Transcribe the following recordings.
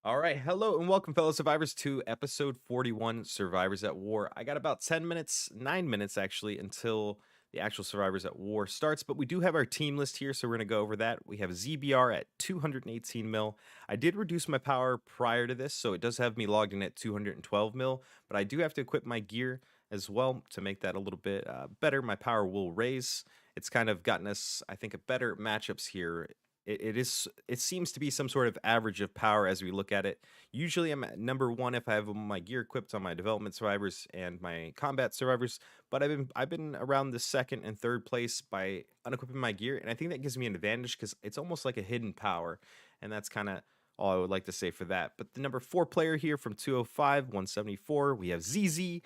All right, hello and welcome, fellow survivors, to episode 41 Survivors at War. I got about 10 minutes, 9 minutes actually, until the actual Survivors at War starts, but we do have our team list here, so we're going to go over that. We have ZBR at 218 mil. I did reduce my power prior to this, so it does have me logged in at 212 mil, but I do have to equip my gear as well to make that a little bit better. My power will raise. It's kind of gotten us, I think, a better matchups here. It seems to be some sort of average of power as we look at it. Usually I'm at number one if I have my gear equipped on my development survivors and my combat survivors, but I've been around the second and third place by unequipping my gear, and I think that gives me an advantage because it's almost like a hidden power, and that's kind of all I would like to say for that. But the number four player here from 205, 174, we have ZZ,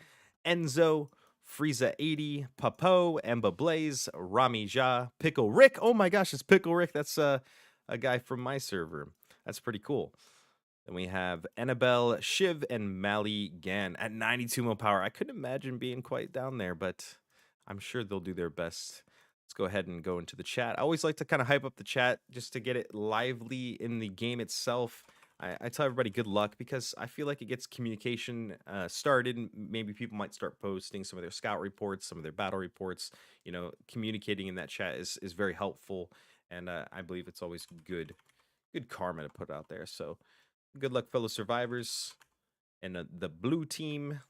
Enzo, Frieza 80, Papo, Emba Blaze, Rami Ja, Pickle Rick. Oh my gosh, it's Pickle Rick. That's a guy from my server. That's pretty cool. Then we have Annabelle, Shiv, and Mali Gan at 92 mil power. I couldn't imagine being quite down there, but I'm sure they'll do their best. Let's go ahead and go into the chat. I always like to kind of hype up the chat just to get it lively in the game itself. I tell everybody good luck because I feel like it gets communication started. Maybe people might start posting some of their scout reports, some of their battle reports. Communicating in that chat is very helpful, and I believe it's always good karma to put out there. So good luck, fellow survivors, and the blue team.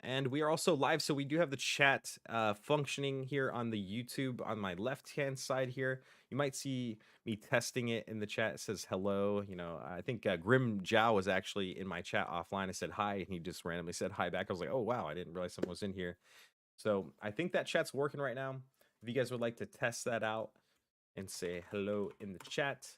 And we are also live, so we do have the chat functioning here on the YouTube on my left-hand side here. You might see me testing it in the chat. It says hello. I think Grim Jow was actually in my chat offline. I said hi, and he just randomly said hi back. I was like, oh, wow, I didn't realize someone was in here. So I think that chat's working right now. If you guys would like to test that out and say hello in the chat,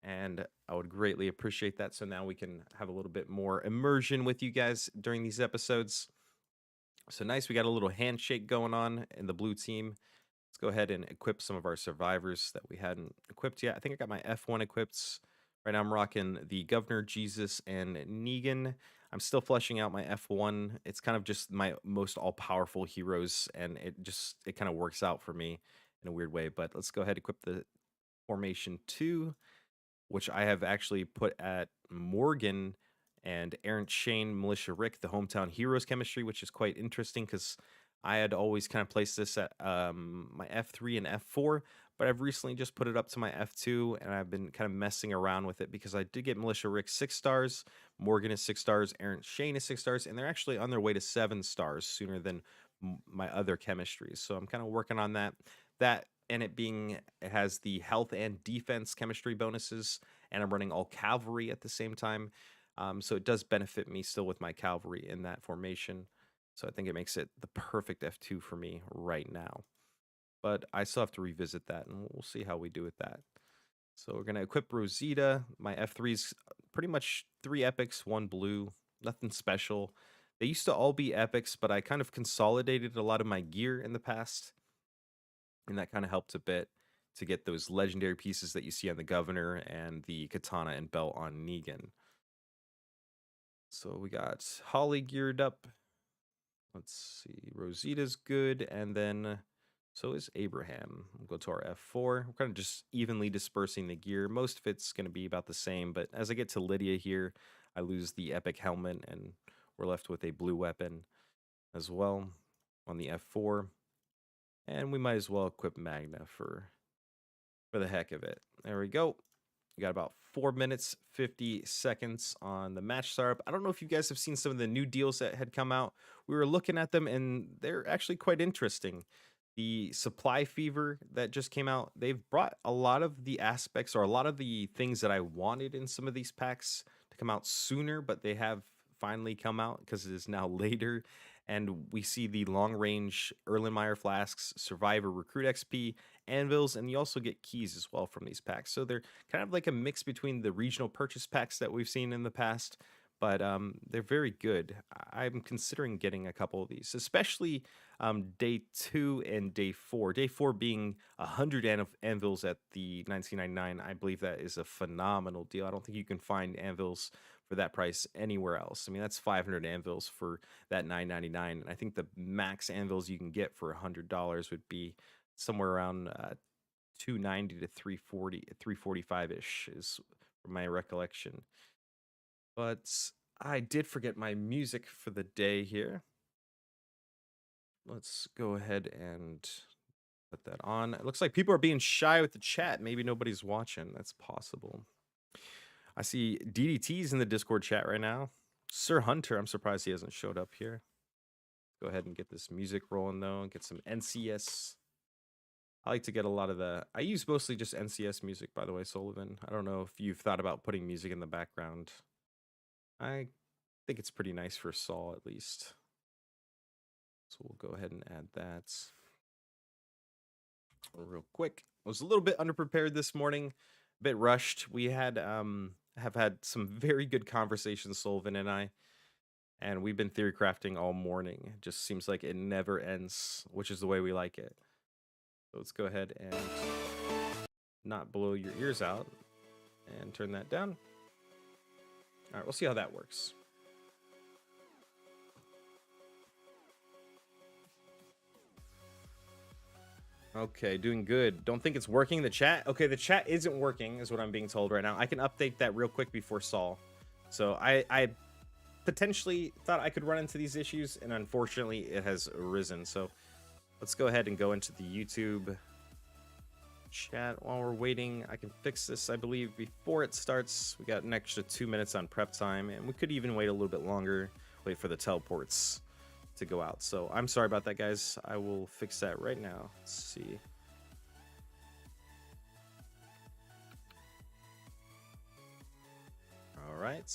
and I would greatly appreciate that. So now we can have a little bit more immersion with you guys during these episodes. So nice, we got a little handshake going on in the blue team. Let's go ahead and equip some of our survivors that we hadn't equipped yet. I think I got my F1 equipped. Right now I'm rocking the Governor, Jesus, and Negan. I'm still fleshing out my F1. It's kind of just my most all-powerful heroes, and it kind of works out for me in a weird way. But let's go ahead and equip the Formation 2, which I have actually put at Morgan and Errant Shane, Militia Rick, the hometown heroes chemistry, which is quite interesting because I had always kind of placed this at my F3 and F4, but I've recently just put it up to my F2, and I've been kind of messing around with it because I did get Militia Rick 6 stars, Morgan is 6 stars, Errant Shane is 6 stars, and they're actually on their way to 7 stars sooner than my other chemistries. So I'm kind of working on that. That and it has the health and defense chemistry bonuses, and I'm running all cavalry at the same time. So it does benefit me still with my cavalry in that formation. So I think it makes it the perfect F2 for me right now. But I still have to revisit that, and we'll see how we do with that. So we're going to equip Rosita. My F3's pretty much 3 epics, 1 blue, nothing special. They used to all be epics, but I kind of consolidated a lot of my gear in the past, and that kind of helped a bit to get those legendary pieces that you see on the Governor and the katana and belt on Negan. So we got Holly geared up. Let's see, Rosita's good, and then so is Abraham. We'll go to our F4. We're kind of just evenly dispersing the gear. Most of it's going to be about the same, but as I get to Lydia here, I lose the epic helmet, and we're left with a blue weapon as well on the F4. And we might as well equip Magna for the heck of it. There we go. We got about 4 minutes, 50 seconds on the match startup. I don't know if you guys have seen some of the new deals that had come out. We were looking at them, and they're actually quite interesting. The supply fever that just came out, they've brought a lot of the aspects or a lot of the things that I wanted in some of these packs to come out sooner, but they have finally come out because it is now later. And we see the long range Erlenmeyer flasks, Survivor Recruit XP, anvils, and you also get keys as well from these packs. So they're kind of like a mix between the regional purchase packs that we've seen in the past, but they're very good. I'm considering getting a couple of these, especially day 2 and day 4. Day 4 being 100 anvils at the 1999. I believe that is a phenomenal deal. I don't think you can find anvils for that price anywhere else. I mean, that's 500 anvils for that 999. And I think the max anvils you can get for $100 would be somewhere around 290 to 340, 345 ish is from my recollection. But I did forget my music for the day here. Let's go ahead and put that on. It looks like people are being shy with the chat. Maybe nobody's watching. That's possible. I see DDT's in the Discord chat right now. Sir Hunter, I'm surprised he hasn't showed up here. Go ahead and get this music rolling though, and get some NCS. I like to get a lot of I use mostly just NCS music, by the way, Sullivan. I don't know if you've thought about putting music in the background. I think it's pretty nice for Saul, at least. So we'll go ahead and add that real quick. I was a little bit underprepared this morning, a bit rushed. We had have had some very good conversations, Sullivan and I, and we've been theory crafting all morning. It just seems like it never ends, which is the way we like it. So let's go ahead and not blow your ears out and turn that down. All right, we'll see how that works. Okay, doing good. Don't think it's working, the chat? Okay, the chat isn't working, is what I'm being told right now. I can update that real quick before Saul. So I potentially thought I could run into these issues, and unfortunately it has arisen. So let's go ahead and go into the YouTube chat while we're waiting. I can fix this, I believe, before it starts. We got an extra 2 minutes on prep time, and we could even wait a little bit longer, wait for the teleports to go out. So I'm sorry about that, guys. I will fix that right now. Let's see. All right.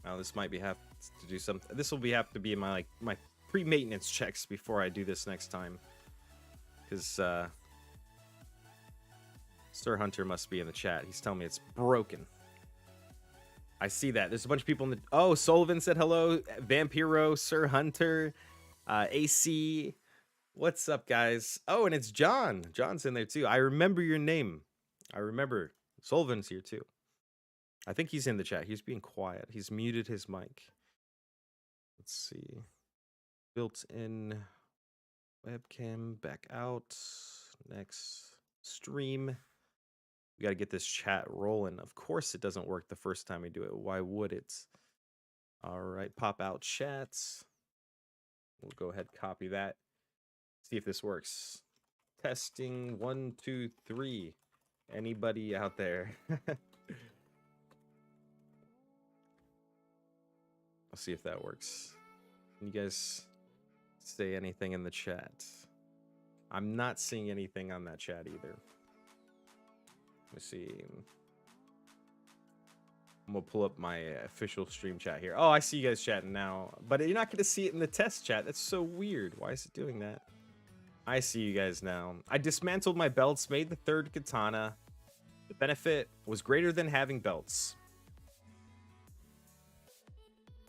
Now this might have to do something. This will have to be my pre-maintenance checks before I do this next time, because Sir Hunter must be in the chat. He's telling me it's broken. I see that. There's a bunch of people in the... Oh, Sullivan said hello. Vampiro, Sir Hunter, AC. What's up, guys? Oh, and it's John. John's in there, too. I remember your name. I remember. Sullivan's here, too. I think he's in the chat. He's being quiet. He's muted his mic. Let's see. Built-in webcam. Back out. Next. Stream. We got to get this chat rolling. Of course it doesn't work the first time we do it. Why would it? All right, pop out chats. We'll go ahead, copy that. See if this works. Testing 1, 2, 3. Anybody out there? I'll see if that works. Can you guys say anything in the chat? I'm not seeing anything on that chat either. Let me see. I'm gonna pull up my official stream chat here. Oh, I see you guys chatting now, but you're not gonna see it in the test chat. That's so weird. Why is it doing that? I see you guys now. I dismantled my belts, made the third katana. The benefit was greater than having belts.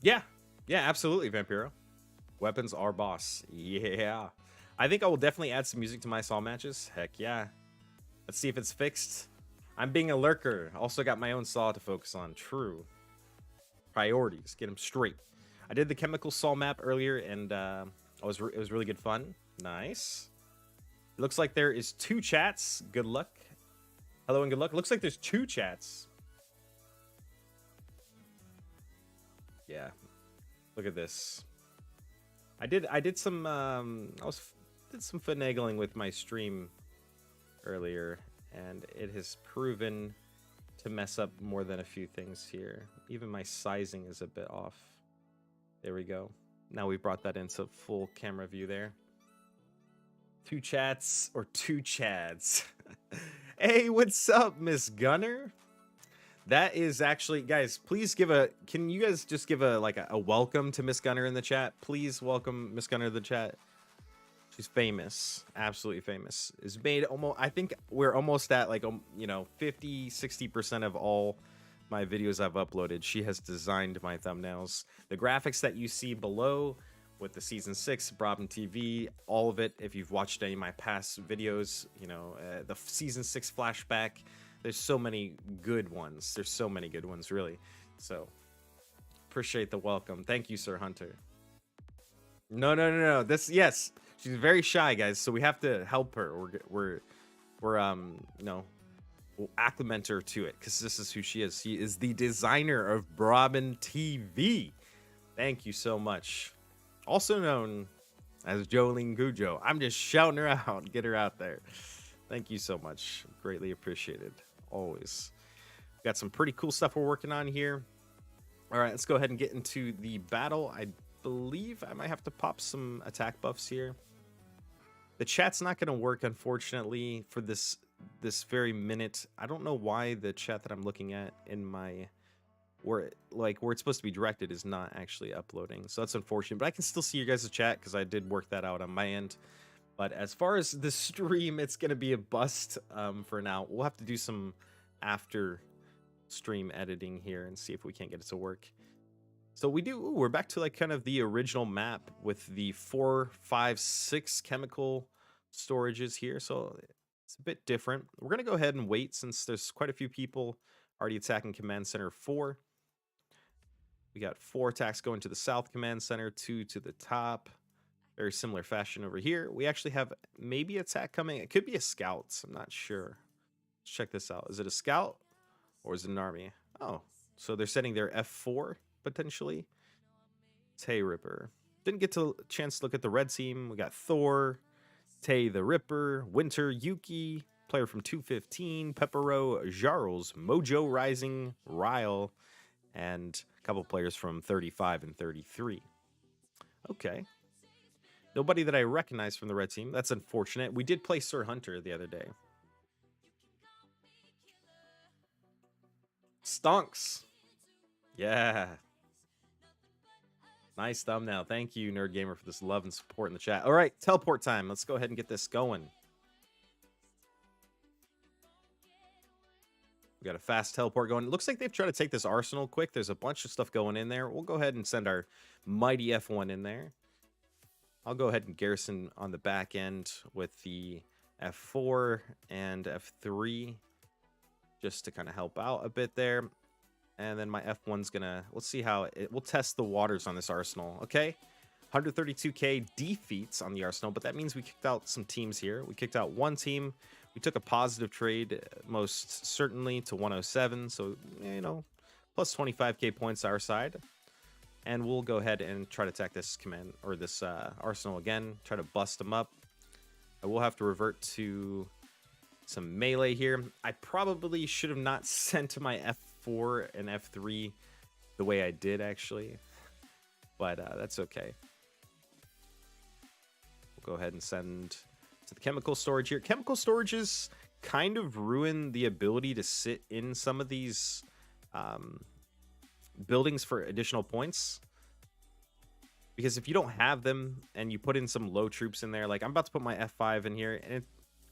Yeah, absolutely, Vampiro. Weapons are boss. Yeah. I think I will definitely add some music to my Saw matches. Heck yeah. Let's see if it's fixed. I'm being a lurker. Also got my own Saw to focus on. True. Priorities. Get them straight. I did the chemical Saw map earlier, and it was really good fun. Nice. It looks like there is 2 chats. Good luck. Hello and good luck. It looks like there's 2 chats. Yeah. Look at this. I did some did some finagling with my stream earlier, and it has proven to mess up more than a few things here. Even my sizing is a bit off. There we go. Now we brought that into full camera view there. 2 chats or 2 chads. Hey, what's up, Miss Gunner? That is actually, guys, please give can you guys just give a welcome to Miss Gunner in the chat? Please welcome Miss Gunner to the chat. She's famous, absolutely famous. Is made almost, I think we're almost at 50-60% of all my videos I've uploaded. She has designed my thumbnails. The graphics that you see below with the season 6 BrobbenTV, all of it, if you've watched any of my past videos, the season 6 flashback, there's so many good ones. There's so many good ones, really. So appreciate the welcome. Thank you, Sir Hunter. No. Yes, she's very shy, guys. So we have to help her. We're we'll acclimate her to it because this is who she is. She is the designer of BrobbenTV. Thank you so much. Also known as Jolene Gujo. I'm just shouting her out. Get her out there. Thank you so much. Greatly appreciated. Always. Got some pretty cool stuff we're working on here. All right, let's go ahead and get into the battle. I believe I might have to pop some attack buffs here. The chat's not going to work, unfortunately, for this very minute. I don't know why the chat that I'm looking at in my where it's supposed to be directed is not actually uploading. So that's unfortunate, but I can still see your guys' chat because I did work that out on my end. But as far as the stream, it's going to be a bust for now. We'll have to do some after stream editing here and see if we can't get it to work. So we're back to like kind of the original map with the 4, 5, 6 chemical storages here. So it's a bit different. We're going to go ahead and wait since there's quite a few people already attacking Command Center 4. We got 4 attacks going to the South Command Center, 2 to the top. Very similar fashion over here. We actually have maybe attack coming. It could be a scout. I'm not sure. Let's check this out. Is it a scout or is it an army? Oh, so they're setting their F4 potentially. Tay Ripper. Didn't get a chance to look at the red team. We got Thor, Tay the Ripper, Winter, Yuki, player from 215, Peppero, Jarls, Mojo Rising, Ryle, and a couple players from 35 and 33. Okay. Nobody that I recognize from the red team. That's unfortunate. We did play Sir Hunter the other day. Stonks. Yeah. Nice thumbnail. Thank you, Nerd Gamer, for this love and support in the chat. All right, teleport time. Let's go ahead and get this going. We got a fast teleport going. It looks like they've tried to take this arsenal quick. There's a bunch of stuff going in there. We'll go ahead and send our mighty F1 in there. I'll go ahead and garrison on the back end with the F4 and F3 just to kind of help out a bit there. And then my F1's gonna, let's see how we'll test the waters on this arsenal. Okay, 132k defeats on the arsenal, but that means we kicked out some teams here. We kicked out one team. We took a positive trade, most certainly, to 107. So, you know, plus 25k points our side. And we'll go ahead and try to attack this command or this arsenal again. Try to bust them up. I will have to revert to some melee here. I probably should have not sent my F4 and F3 the way I did, actually. But that's okay. We'll go ahead and send to the chemical storage here. Chemical storages kind of ruin the ability to sit in some of these buildings for additional points. Because if you don't have them and you put in some low troops in there, like I'm about to put my F5 in here, and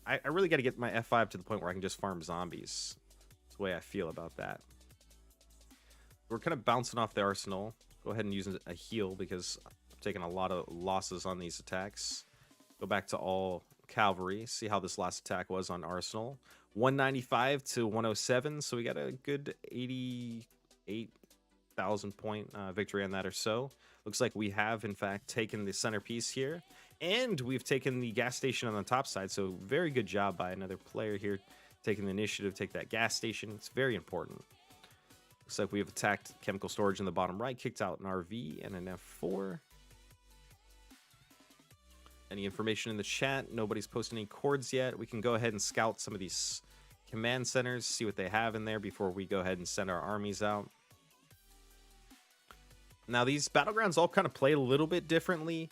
I really got to get my F5 to the point where I can just farm zombies. That's the way I feel about that. We're kind of bouncing off the arsenal. Go ahead and use a heal because I'm taking a lot of losses on these attacks. Go back to all cavalry. See how this last attack was on arsenal. 195 to 107. So we got a good 88,000 point victory on that or so. Looks like we have, in fact, taken the centerpiece here. And we've taken the gas station on the top side. So very good job by another player here. Taking the initiative, take that gas station. It's very important. Looks like we have attacked chemical storage in the bottom right. Kicked out an RV and an F4. Any information in the chat? Nobody's posted any cords yet. We can go ahead and scout some of these command centers. See what they have in there before we go ahead and send our armies out. Now, these battlegrounds all kind of play a little bit differently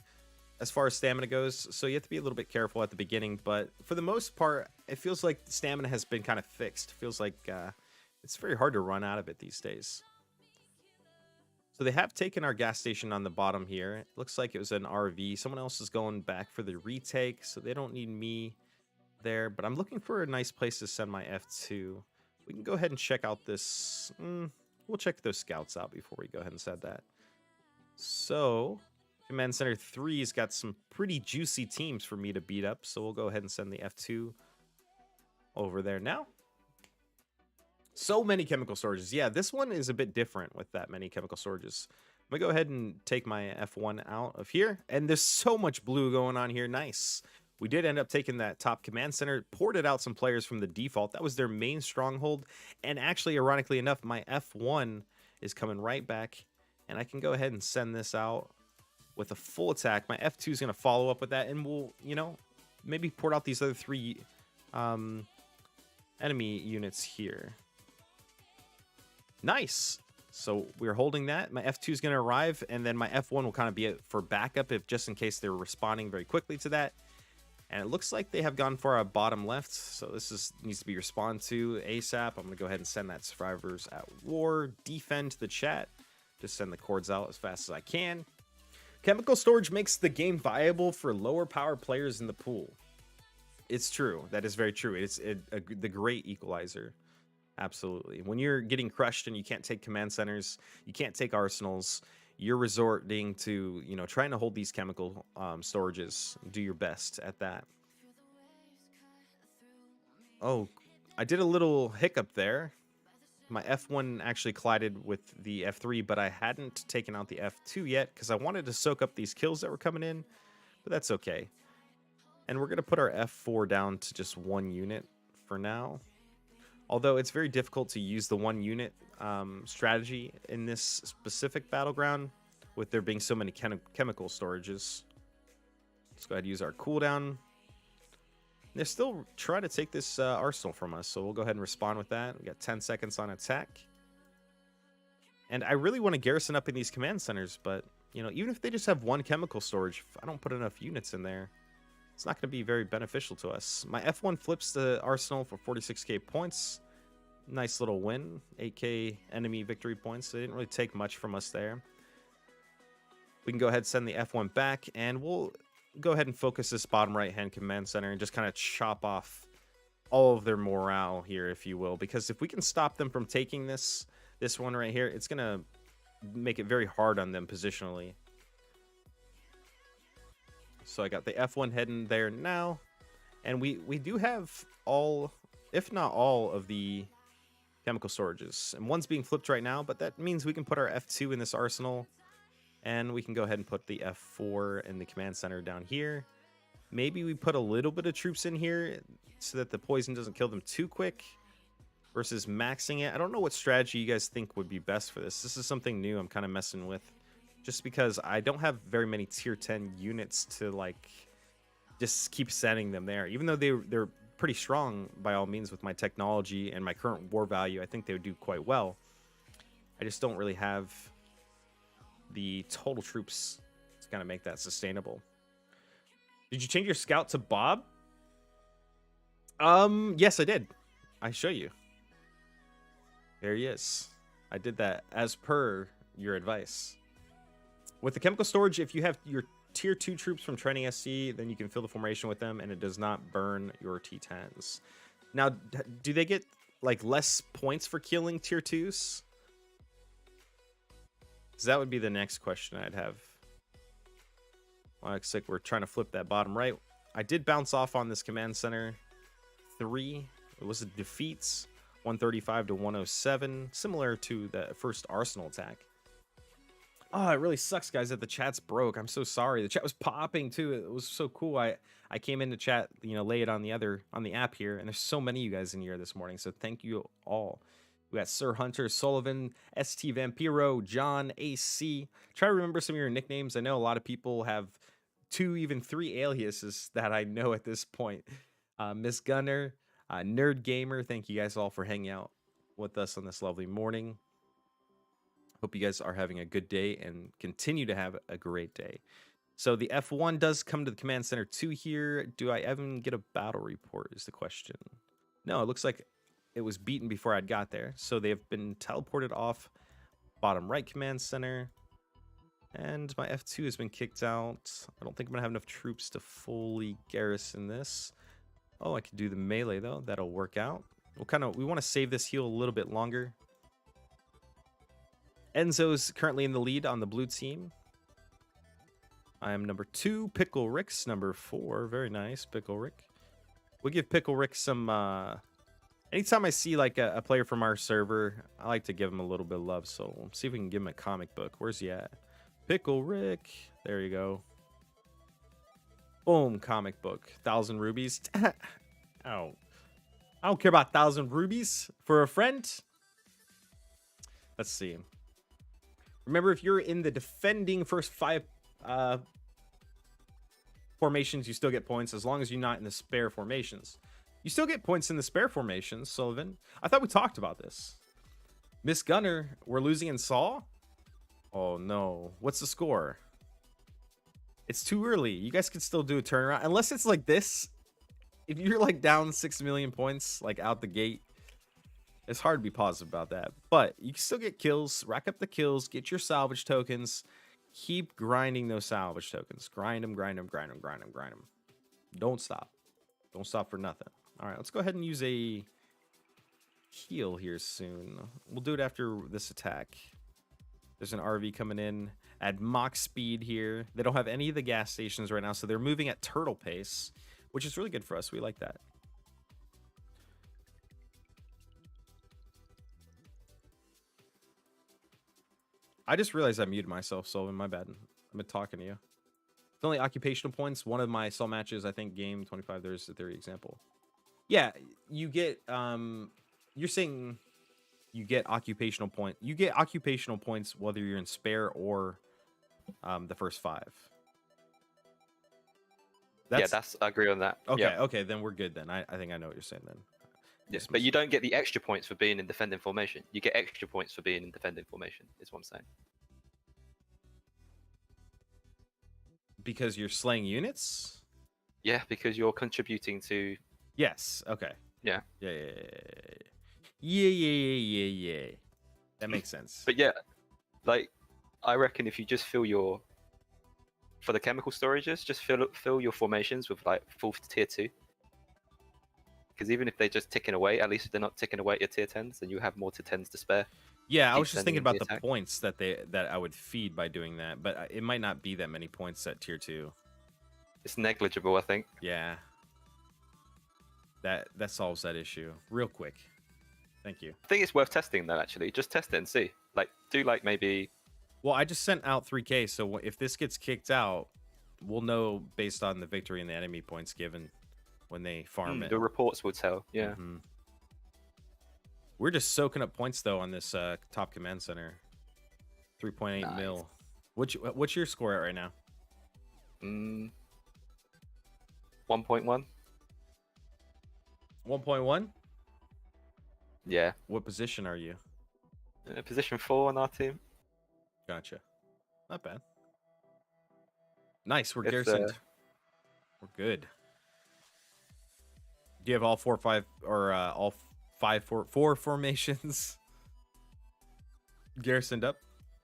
as far as stamina goes, so you have to be a little bit careful at the beginning, but for the most part, it feels like stamina has been kind of fixed. It feels like it's very hard to run out of it these days. So they have taken our gas station on the bottom here. It looks like it was an RV. Someone else is going back for the retake, so they don't need me there, but I'm looking for a nice place to send my F2. We can go ahead and check out this. We'll check those scouts out before we go ahead and set that. So, Command Center 3's got some pretty juicy teams for me to beat up. So we'll go ahead and send the F2 over there now. So many chemical storages. Yeah, this one is a bit different with that many chemical storages. I'm going to go ahead and take my F1 out of here. And there's so much blue going on here. Nice. We did end up taking that top command center, ported out some players from the default. That was their main stronghold. And actually, ironically enough, my F1 is coming right back. And I can go ahead and send this out with a full attack. My F2 is going to follow up with that. And we'll, you know, maybe port out these other 3 enemy units here. Nice. So we're holding that. My F2 is going to arrive. And then my F1 will kind of be for backup, if just in case they're responding very quickly to that. And it looks like they have gone for our bottom left. So this needs to be responded to ASAP. I'm going to go ahead and send that Survivors at War. Defend to the chat. Just send the cords out as fast as I can. Chemical storage makes the game viable for lower power players in the pool. It's true. That is very true. It's the great equalizer. Absolutely. When you're getting crushed and you can't take command centers, you can't take arsenals, you're resorting to, you know, trying to hold these chemical storages. Do your best at that. Oh, I did a little hiccup there. My F1 actually collided with the F3, but I hadn't taken out the F2 yet because I wanted to soak up these kills that were coming in, but that's okay. And we're going to put our F4 down to just 1 unit for now. Although it's very difficult to use the 1 unit strategy in this specific battleground with there being so many chemical storages. Let's go ahead and use our cooldown. They're still trying to take this arsenal from us, so we'll go ahead and respond with that. We got 10 seconds on attack. And I really want to garrison up in these command centers, but, you know, even if they just have 1 chemical storage, if I don't put enough units in there, it's not going to be very beneficial to us. My F1 flips the arsenal for 46k points. Nice little win. 8k enemy victory points. They didn't really take much from us there. We can go ahead and send the F1 back, and we'll go ahead and focus this bottom right-hand command center and just kind of chop off all of their morale here, if you will. Because if we can stop them from taking this one right here, it's going to make it very hard on them positionally. So I got the F1 heading there now. And we do have all, if not all, of the chemical storages. And one's being flipped right now, but that means we can put our F2 in this arsenal. And we can go ahead and put the F4 in the command center down here. Maybe we put a little bit of troops in here so that the poison doesn't kill them too quick versus maxing it. I don't know what strategy you guys think would be best for this. This is something new I'm kind of messing with. Just because I don't have very many tier 10 units to, like, just keep sending them there. Even though they're pretty strong by all means with my technology and my current war value, I think they would do quite well. I just don't really have the total troops to kind of make that sustainable. Did you change your scout to Bob? Yes, I did. I show you. There he is. I did that as per your advice. With the chemical storage, if you have your tier 2 troops from training SC, then you can fill the formation with them and it does not burn your T10s. Now, do they get like less points for killing tier 2s? So that would be the next question I'd have. Looks like we're trying to flip that bottom right. I did bounce off on this command center 3. It was a defeats 135 to 107, similar to the first arsenal attack. Oh, it really sucks, guys, that the chat's broke. I'm so sorry. The chat was popping too. It was so cool. I came into chat, you know, lay it on the app here, and there's so many of you guys in here this morning. So thank you all. We got Sir Hunter, Sullivan, ST Vampiro, John, AC. Try to remember some of your nicknames. I know a lot of people have 2, even 3 aliases that I know at this point. Miss Gunner, Nerd Gamer. Thank you guys all for hanging out with us on this lovely morning. Hope you guys are having a good day and continue to have a great day. So the F1 does come to the command center 2 here. Do I even get a battle report is the question. No, it looks like it was beaten before I got there. So they have been teleported off bottom right command center. And my F2 has been kicked out. I don't think I'm going to have enough troops to fully garrison this. Oh, I could do the melee though. That'll work out. We want to save this heal a little bit longer. Enzo's currently in the lead on the blue team. I am number 2. Pickle Rick's number 4. Very nice, Pickle Rick. We'll give Pickle Rick some... anytime I see like a player from our server, I like to give him a little bit of love. So we'll see if we can give him a comic book. Where's he at? Pickle Rick. There you go. Boom, comic book. 1,000 rubies. Oh, I don't care about 1,000 rubies for a friend. Let's see. Remember, if you're in the defending first 5 formations, you still get points as long as you're not in the spare formations. You still get points in the spare formations, Sullivan. I thought we talked about this. Miss Gunner, we're losing in Saw? Oh, no. What's the score? It's too early. You guys can still do a turnaround. Unless it's like this. If you're like down 6 million points, like out the gate, it's hard to be positive about that. But you can still get kills. Rack up the kills. Get your salvage tokens. Keep grinding those salvage tokens. Grind them, grind them, grind them, grind them, grind them. Don't stop. Don't stop for nothing. All right, let's go ahead and use a heal here soon. We'll do it after this attack. There's an RV coming in at Mach speed here. They don't have any of the gas stations right now, so they're moving at turtle pace, which is really good for us. We like that. I just realized I muted myself, Sullivan. My bad. I've been talking to you. It's only occupational points. One of my Soul matches, I think, game 25, there's a theory example. Yeah, you get, you're saying you get occupational point. You get occupational points whether you're in spare or the first 5. Yeah, I agree on that. Okay, yeah. okay, then we're good then. I think I know what you're saying then. Yes, but you don't get the extra points for being in defending formation. You get extra points for being in defending formation, is what I'm saying. Because you're slaying units? Yeah, because you're contributing to... Yes, okay. Yeah. Yeah. That makes sense. But yeah, like, I reckon if you just fill your... For the chemical storages, just fill your formations with, like, full tier 2. Because even if they're just ticking away, at least if they're not ticking away at your tier 10s, then you have more tier 10s to spare. Yeah, I was just thinking about the points that I would feed by doing that, but it might not be that many points at tier 2. It's negligible, I think. Yeah. That solves that issue real quick. Thank you. I think it's worth testing though, actually. Just test it and see. Like, do like maybe... Well, I just sent out 3K, so if this gets kicked out, we'll know based on the victory and the enemy points given when they farm it. The reports will tell, yeah. Mm-hmm. We're just soaking up points though on this top command center. 3.8 mil. What's your score at right now? 1.1. 1.1? Yeah. What position are you? Position 4 on our team. Gotcha. Not bad. Nice. We're garrisoned. We're good. Do you have all 4 or 5 or all 4 formations garrisoned up,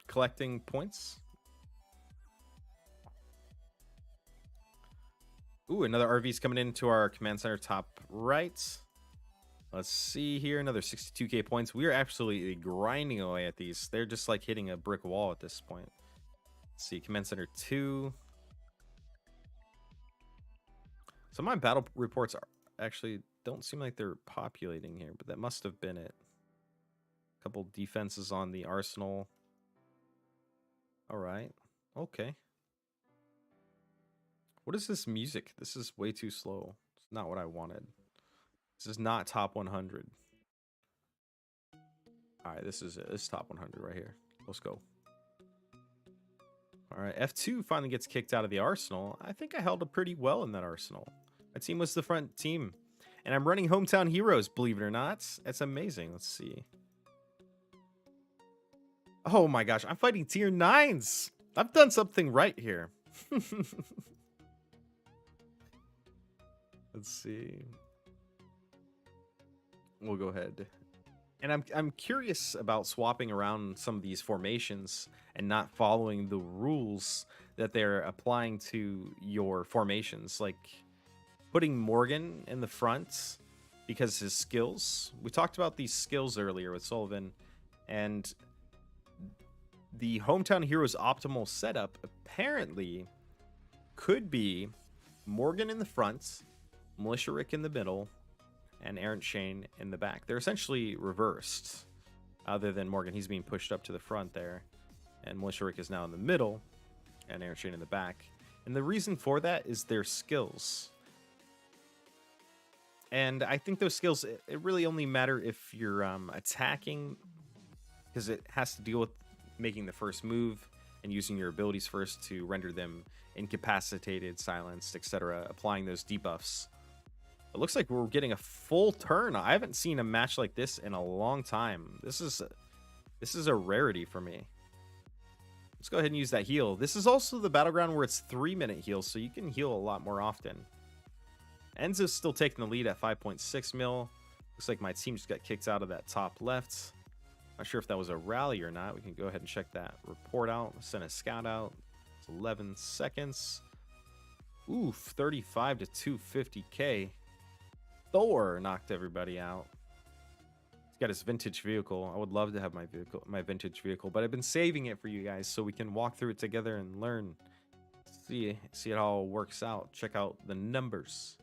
collecting points? Ooh, another RV's coming into our command center top right. Let's see here, another 62k points. We are absolutely grinding away at these. They're just like hitting a brick wall at this point. Let's see, command center 2. Some of my battle reports actually don't seem like they're populating here, but that must have been it. A couple defenses on the arsenal. All right. Okay. What is this music? This is way too slow. It's not what I wanted. This is not top 100. All right, this is it. This is top 100 right here. Let's go. All right, F2 finally gets kicked out of the arsenal. I think I held up pretty well in that arsenal. My team was the front team. And I'm running Hometown Heroes, believe it or not. That's amazing. Let's see. Oh my gosh, I'm fighting tier 9s. I've done something right here. Let's see. We'll go ahead. And I'm curious about swapping around some of these formations and not following the rules that they're applying to your formations. Like putting Morgan in the front because his skills. We talked about these skills earlier with Sullivan, and the Hometown Heroes optimal setup apparently could be Morgan in the front, Militia Rick in the middle, and Errant Shane in the back. They're essentially reversed, other than Morgan. He's being pushed up to the front there, and Militia Rick is now in the middle, and Errant Shane in the back. And the reason for that is their skills. And I think those skills, it really only matter if you're attacking, because it has to deal with making the first move and using your abilities first to render them incapacitated, silenced, etc., applying those debuffs. It looks like we're getting a full turn. I haven't seen a match like this in a long time. This is a rarity for me. Let's go ahead and use that heal. This is also the Battleground where it's 3-minute heals, so you can heal a lot more often. Enzo's still taking the lead at 5.6 mil. Looks like my team just got kicked out of that top left. Not sure if that was a rally or not. We can go ahead and check that report out. Send a scout out. It's 11 seconds. Oof, 35 to 250k. Thor knocked everybody out. He's got his vintage vehicle. I would love to have my vintage vehicle, but I've been saving it for you guys so we can walk through it together and learn. See it all works out. Check out the numbers.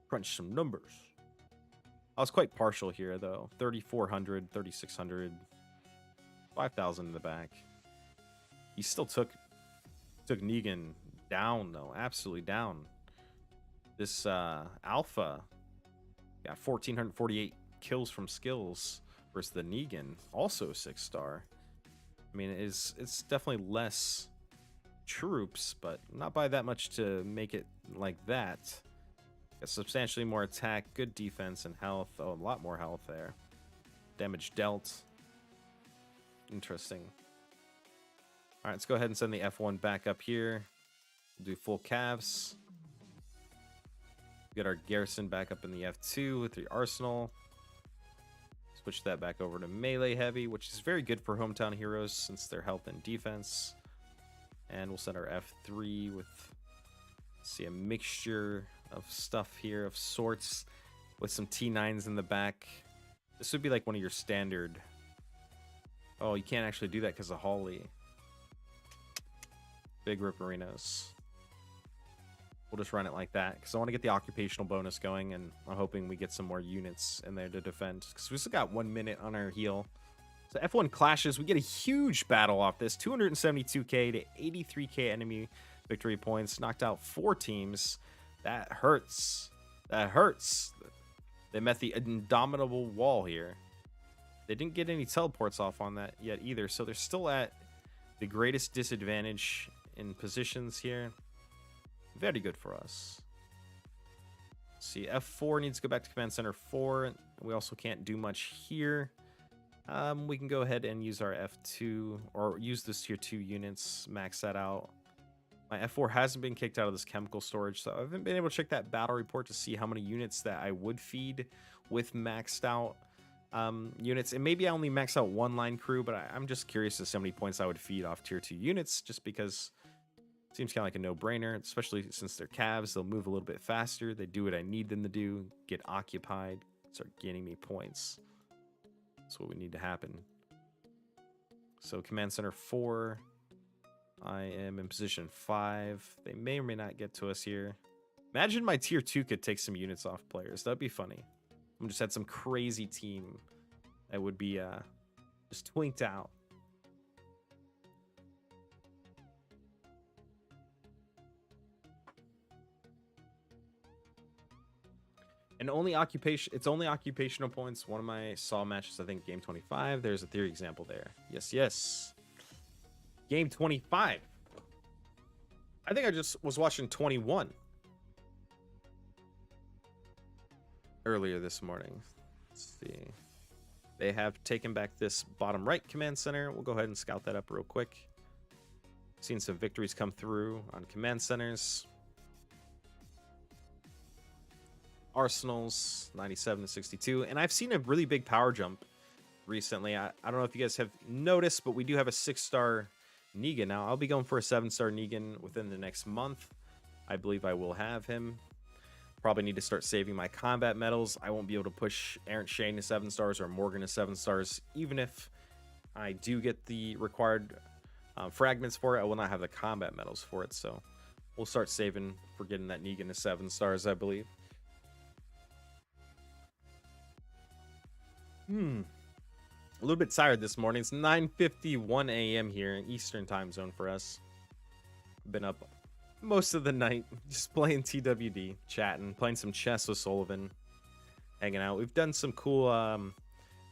Crunch some numbers. I was quite partial here though. 3,400, 3,600, 5,000 in the back. He still took Negan down though, absolutely down. This Alpha got 1,448 kills from skills versus the Negan, also 6-star. I mean, it's definitely less troops, but not by that much to make it like that. Got substantially more attack, good defense, and health. Oh, a lot more health there. Damage dealt. Interesting. All right, let's go ahead and send the F1 back up here. We'll do full calves. Get our garrison back up in the F2 with the arsenal. Switch that back over to melee heavy, which is very good for hometown heroes since their health and defense. And we'll send our F3 with, see, a mixture of stuff here of sorts with some T9s in the back. This would be like one of your standard. Oh, you can't actually do that because of Holly. Big Ripperinos. We'll just run it like that because I want to get the occupational bonus going, and I'm hoping we get some more units in there to defend because we still got 1 minute on our heal. So F1 clashes, we get a huge battle off this. 272k to 83k enemy victory points. Knocked out 4 teams. That hurts. That hurts. They met the indomitable wall here. They didn't get any teleports off on that yet either, so they're still at the greatest disadvantage in positions here. Very good for us. Let's see, F4 needs to go back to Command Center 4. We also can't do much here. We can go ahead and use our F2, or use this tier 2 units, max that out. My F4 hasn't been kicked out of this chemical storage, so I haven't been able to check that battle report to see how many units that I would feed with maxed out units. And maybe I only max out 1 line crew, but I'm just curious to see how many points I would feed off tier 2 units, just because it seems kind of like a no-brainer, especially since they're calves. They'll move a little bit faster. They do what I need them to do, get occupied, start gaining me points. That's what we need to happen. So Command Center 4, I am in position 5. They may or may not get to us here. Imagine my tier 2 could take some units off players. That'd be funny. I'm just had some crazy team that would be just twinked out. And only occupation, it's only occupational points. One of my Saw matches, I think game 25. There's a theory example there. Yes, yes. Game 25. I think I just was watching 21 earlier this morning. Let's see. They have taken back this bottom right command center. We'll go ahead and scout that up real quick. Seen some victories come through on command centers. Arsenals 97 to 62, and I've seen a really big power jump recently. I don't know if you guys have noticed, but we do have a 6-star Negan now. I'll be going for a 7-star Negan within the next month. I believe I will have him. Probably need to start saving my combat medals. I won't be able to push Errant Shane to 7 stars or Morgan to 7 stars, even if I do get the required fragments for it. I will not have the combat medals for it, so we'll start saving for getting that Negan to 7 stars, I believe. A little bit tired this morning. It's 9:51 a.m. here in Eastern time zone for us. Been up most of the night just playing TWD, chatting, playing some chess with Sullivan, hanging out. We've done some cool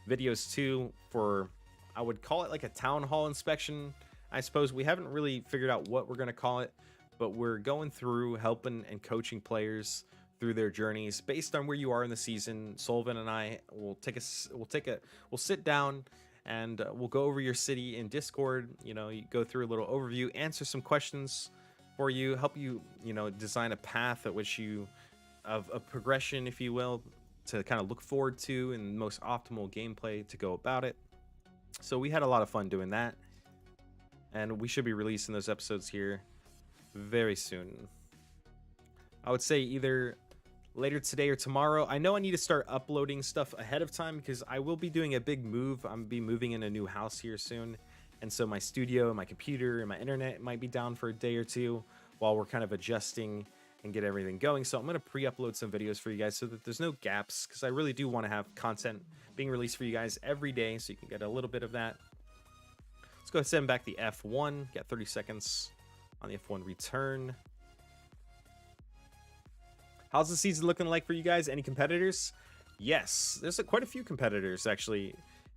videos too for, I would call it like a town hall inspection. I suppose we haven't really figured out what we're going to call it, but we're going through helping and coaching players through their journeys based on where you are in the season. Sullivan and I will we'll sit down and we'll go over your city in Discord. You know, you go through a little overview, answer some questions for you, help you, you know, design a path at which you, of a progression, if you will, to kind of look forward to and most optimal gameplay to go about it. So we had a lot of fun doing that, and we should be releasing those episodes here very soon. I would say either later today or tomorrow. I know I need to start uploading stuff ahead of time because I will be doing a big move. I'm be moving in a new house here soon, and so my studio, my computer, and my internet might be down for a day or two while we're kind of adjusting and get everything going. So I'm going to pre-upload some videos for you guys so that there's no gaps, because I really do want to have content being released for you guys every day so you can get a little bit of that. Let's go ahead and send back the F1. Got 30 seconds on the F1 return. How's the season looking like for you guys? Any competitors? Yes, there's quite a few competitors actually.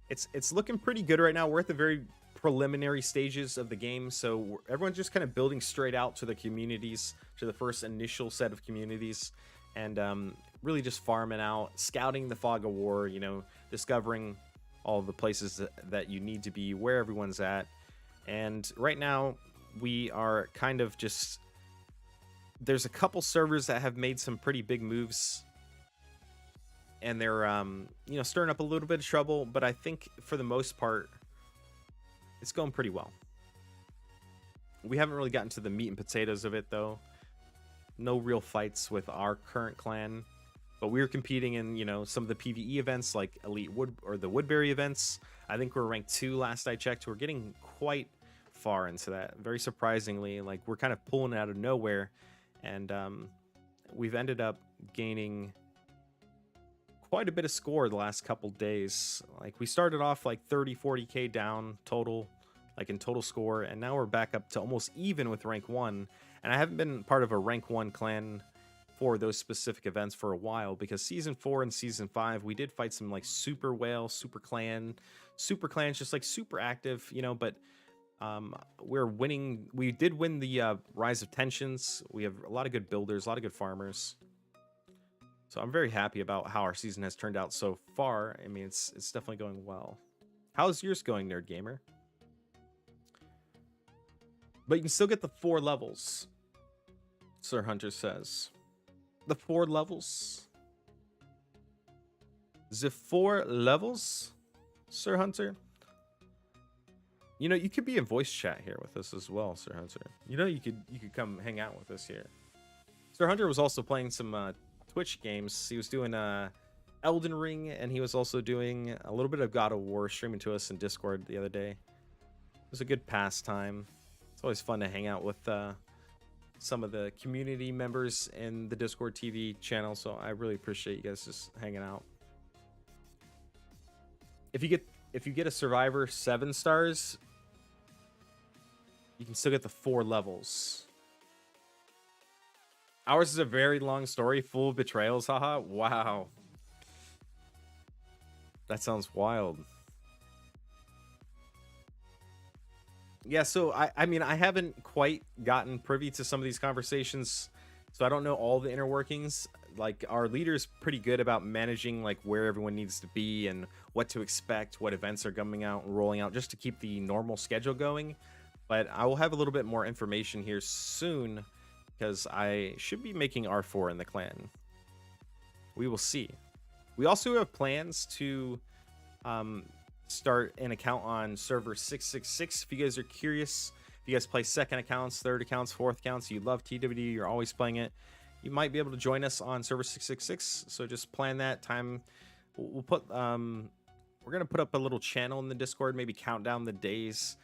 It's looking pretty good right now. We're at the very preliminary stages of the game, so everyone's just kind of building straight out to the communities, to the first initial set of communities, and really just farming out, scouting the fog of war, you know, discovering all the places that you need to be, where everyone's at. And right now we are kind of just, there's a couple servers that have made some pretty big moves, and they're you know, stirring up a little bit of trouble, but I think for the most part it's going pretty well. We haven't really gotten to the meat and potatoes of it though. No real fights with our current clan, but we're competing in, you know, some of the PvE events like Elite Wood or the Woodbury events. I think we're ranked 2 last I checked. We're getting quite far into that, very surprisingly. Like, we're kind of pulling out of nowhere, and we've ended up gaining quite a bit of score the last couple days. Like, we started off like 30-40k down total, like in total score, and now we're back up to almost even with rank 1. And I haven't been part of a rank 1 clan for those specific events for a while, because season 4 and season 5 we did fight some like super whale, super clans, just like super active, you know. But we're winning. We did win the Rise of Tensions. We have a lot of good builders, a lot of good farmers. So I'm very happy about how our season has turned out so far. I mean, it's definitely going well. How's yours going, Nerd Gamer? But you can still get the 4 levels, Sir Hunter says. The 4 levels? The 4 levels, Sir Hunter? You know, you could be in voice chat here with us as well, Sir Hunter. You know, you could come hang out with us here. Sir Hunter was also playing some Twitch games. He was doing Elden Ring, and he was also doing a little bit of God of War, streaming to us in Discord the other day. It was a good pastime. It's always fun to hang out with some of the community members in the Discord TV channel, so I really appreciate you guys just hanging out. If you get a Survivor 7 stars, you can still get the 4 levels. Ours is a very long story, full of betrayals. Haha. Wow. That sounds wild. Yeah, so I mean, I haven't quite gotten privy to some of these conversations, so I don't know all the inner workings. Like, our leader's pretty good about managing like where everyone needs to be and what to expect, what events are coming out and rolling out, just to keep the normal schedule going. But I will have a little bit more information here soon, because I should be making R4 in the clan. We will see. We also have plans to start an account on server 666. If you guys are curious, if you guys play second accounts, third accounts, fourth accounts, you love TWD, you're always playing it, you might be able to join us on server 666. So just plan that time. We'll put we're gonna put up a little channel in the Discord, maybe count down the days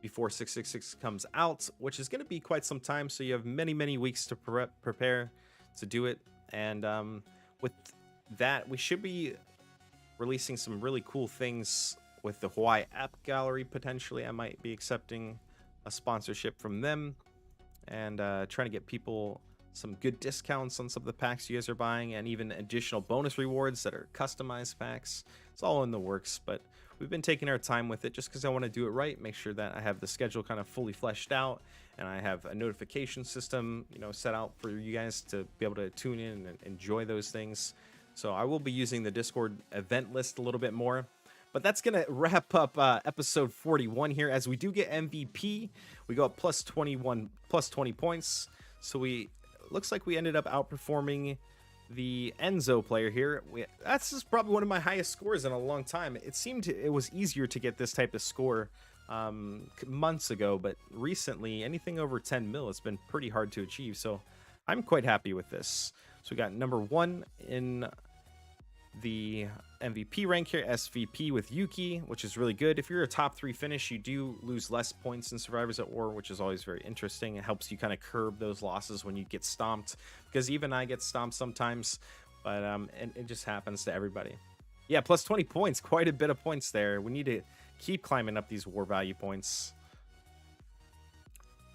before 666 comes out, which is gonna be quite some time. So you have many weeks to prepare to do it. And with that, we should be releasing some really cool things with the Hawaii App Gallery. Potentially I might be accepting a sponsorship from them, and trying to get people some good discounts on some of the packs you guys are buying, and even additional bonus rewards that are customized packs. It's all in the works, but we've been taking our time with it just because I want to do it right, make sure that I have the schedule kind of fully fleshed out, and I have a notification system, you know, set out for you guys to be able to tune in and enjoy those things. So I will be using the Discord event list a little bit more. But that's going to wrap up episode 41 here. As we do get MVP, we go up plus 20 points. So looks like we ended up outperforming the Enzo player here. That's just probably one of my highest scores in a long time. It seemed it was easier to get this type of score months ago, but recently anything over 10 mil has been pretty hard to achieve. So I'm quite happy with this. So we got number 1 in the MVP rank here, SVP with Yuki, which is really good. If you're a top 3 finish, you do lose less points in Survivors at War, which is always very interesting. It helps you kind of curb those losses when you get stomped, because even I get stomped sometimes, but it just happens to everybody. Yeah, plus 20 points, quite a bit of points there. We need to keep climbing up these war value points.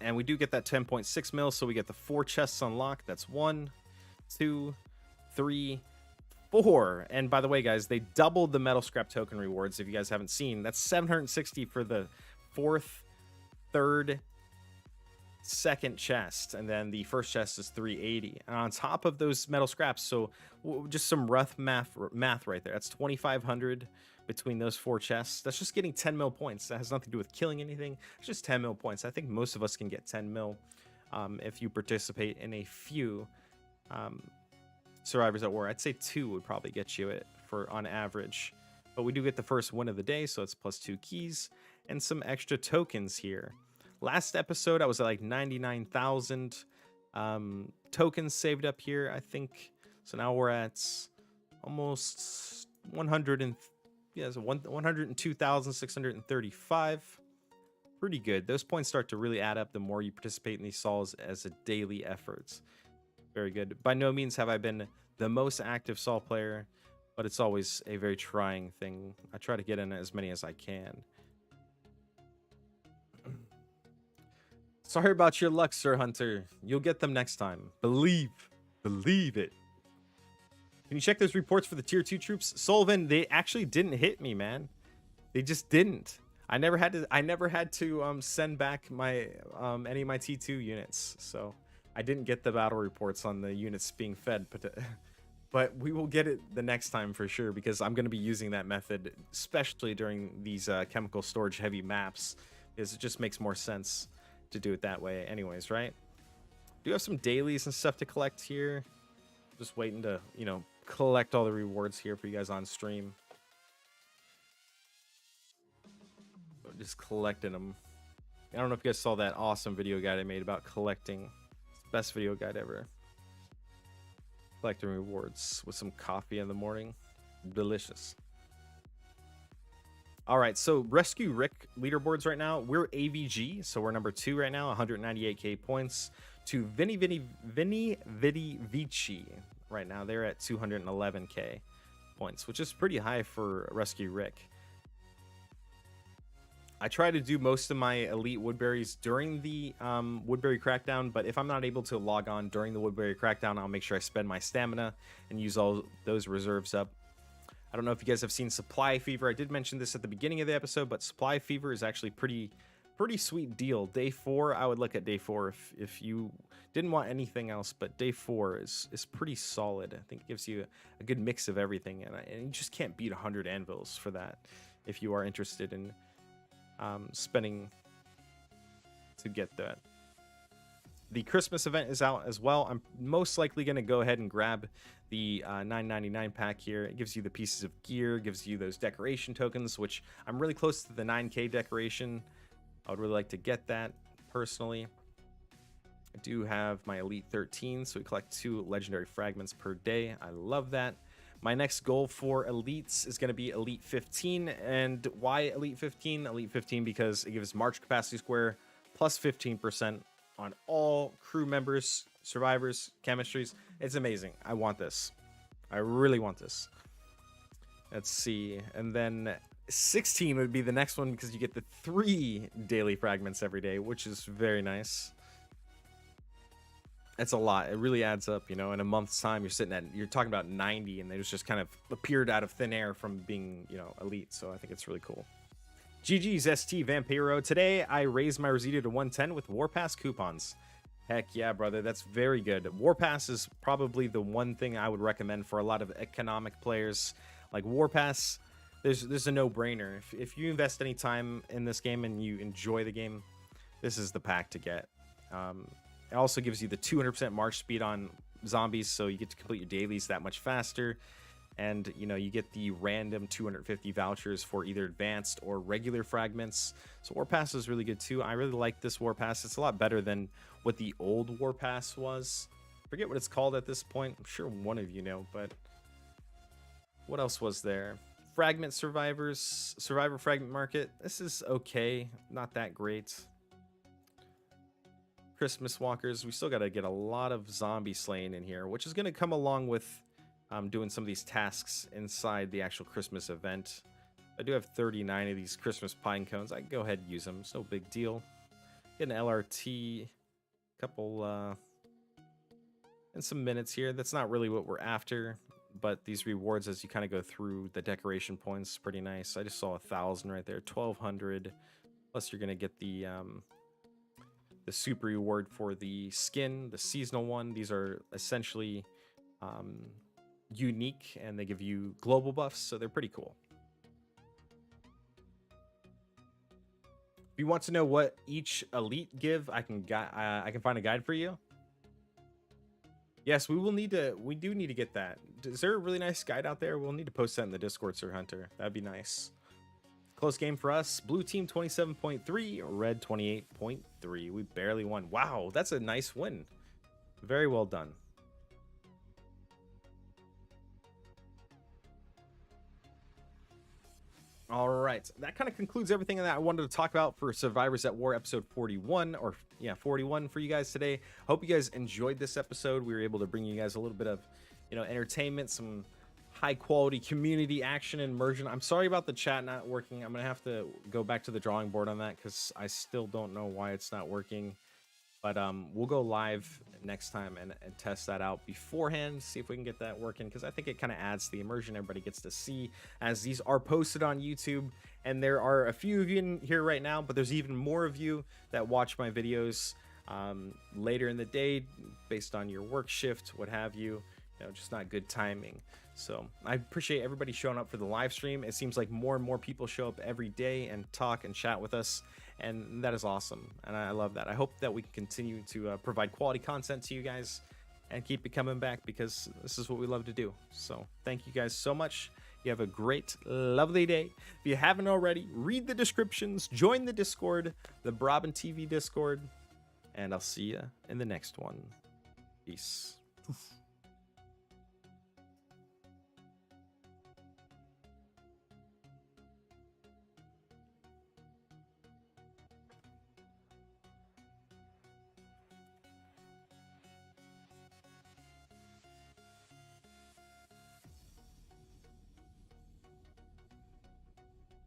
And we do get that 10.6 mil, so we get the 4 chests unlocked. That's 1, 2, 3, 4. And by the way, guys, they doubled the metal scrap token rewards. If you guys haven't seen, that's 760 for the 4th, 3rd, 2nd chest, and then the 1st chest is 380. And on top of those metal scraps, so just some rough math right there. That's 2,500 between those 4 chests. That's just getting 10 mil points. That has nothing to do with killing anything. It's just 10 mil points. I think most of us can get 10 mil if you participate in a few Survivors at War. I'd say 2 would probably get you it for on average, but we do get the first win of the day, so it's plus 2 keys and some extra tokens here. Last episode I was at like 99,000 tokens saved up here, I think. So now we're at almost 102,635. Pretty good. Those points start to really add up the more you participate in these sols as a daily effort. Very good. By no means have I been the most active Sol player, but it's always a very trying thing. I try to get in as many as I can. Sorry about your luck, Sir Hunter. You'll get them next time. Believe it. Can you check those reports for the tier 2 troops? Sullivan, they actually didn't hit me, man. They just didn't. I never had to send back my any of my T2 units, so I didn't get the battle reports on the units being fed, but we will get it the next time for sure, because I'm going to be using that method, especially during these chemical storage heavy maps, because it just makes more sense to do it that way anyways, right? Do have some dailies and stuff to collect here. Just waiting to, you know, collect all the rewards here for you guys on stream. Just collecting them. I don't know if you guys saw that awesome video guide I made about collecting. Best video guide ever. Collecting rewards with some coffee in the morning. Delicious. All right, so Rescue Rick leaderboards right now. We're AVG, so we're number 2 right now, 198k points. To Vinny Vici right now. They're at 211k points, which is pretty high for Rescue Rick. I try to do most of my elite Woodberries during the Woodberry Crackdown, but if I'm not able to log on during the Woodberry Crackdown, I'll make sure I spend my stamina and use all those reserves up. I don't know if you guys have seen Supply Fever. I did mention this at the beginning of the episode, but Supply Fever is actually pretty sweet deal. Day 4, I would look at day 4 if you didn't want anything else, but day 4 is pretty solid. I think it gives you a good mix of everything, and you just can't beat 100 anvils for that if you are interested in spending to get that. The Christmas event is out as well. I'm most likely going to go ahead and grab the $9.99 pack here. It gives you the pieces of gear, gives you those decoration tokens, which I'm really close to the 9k decoration. I would really like to get that personally. I do have my Elite 13, so we collect 2 legendary fragments per day. I love that. My next goal for elites is going to be Elite 15. And why Elite 15? Elite 15 because it gives March Capacity Square plus 15% on all crew members, survivors, chemistries. It's amazing. I want this. I really want this. Let's see. And then 16 would be the next one because you get the 3 daily fragments every day, which is very nice. It's a lot. It really adds up, you know. In a month's time, you're talking about 90, and they just kind of appeared out of thin air from being, you know, elite. So I think it's really cool. GG's ST Vampiro. Today I raised my Rosita to 110 with Warpass coupons. Heck yeah, brother. That's very good. Warpass is probably the one thing I would recommend for a lot of economic players. Like Warpass, there's a no-brainer. If you invest any time in this game and you enjoy the game, this is the pack to get. It also gives you the 200% march speed on zombies, so you get to complete your dailies that much faster. And, you know, you get the random 250 vouchers for either advanced or regular fragments. So Warpass is really good too. I really like this Warpass. It's a lot better than what the old Warpass was. Forget what it's called at this point. I'm sure one of you know, but what else was there? Fragment Survivors, Survivor Fragment Market. This is okay, not that great. Christmas Walkers, we still got to get a lot of zombie slaying in here, which is going to come along with doing some of these tasks inside the actual Christmas event. I do have 39 of these Christmas pine cones. I can go ahead and use them. It's no big deal. Get an LRT, couple, and some minutes here. That's not really what we're after, but these rewards as you kind of go through the decoration points, pretty nice. I just saw 1,000 right there, 1,200. Plus you're going to get the super reward for the skin, the seasonal one. These are essentially unique, and they give you global buffs, so they're pretty cool. If you want to know what each elite give, I can find a guide for you. Yes, we do need to get that. Is there a really nice guide out there? We'll need to post that in the Discord, Sir Hunter. That'd be nice. Close game for us. Blue team 27.3, red 28.3. We barely won. Wow, that's a nice win. Very well done. All right, that kind of concludes everything that I wanted to talk about for Survivors at War episode 41, or yeah, 41 for you guys today. Hope you guys enjoyed this episode. We were able to bring you guys a little bit of, you know, entertainment, some high quality community action and immersion. I'm sorry about the chat not working. I'm gonna have to go back to the drawing board on that because I still don't know why it's not working. But we'll go live next time and test that out beforehand, see if we can get that working, because I think it kind of adds to the immersion. Everybody gets to see as these are posted on YouTube, and there are a few of you in here right now, but there's even more of you that watch my videos later in the day based on your work shift, what have you. You know, just not good timing. So I appreciate everybody showing up for the live stream. It seems like more and more people show up every day and talk and chat with us, and that is awesome, and I love that. I hope that we can continue to provide quality content to you guys and keep it coming back, because this is what we love to do. So thank you guys so much. You have a great, lovely day. If you haven't already, read the descriptions, join the Discord, the BrobbenTV Discord, and I'll see you in the next one. Peace.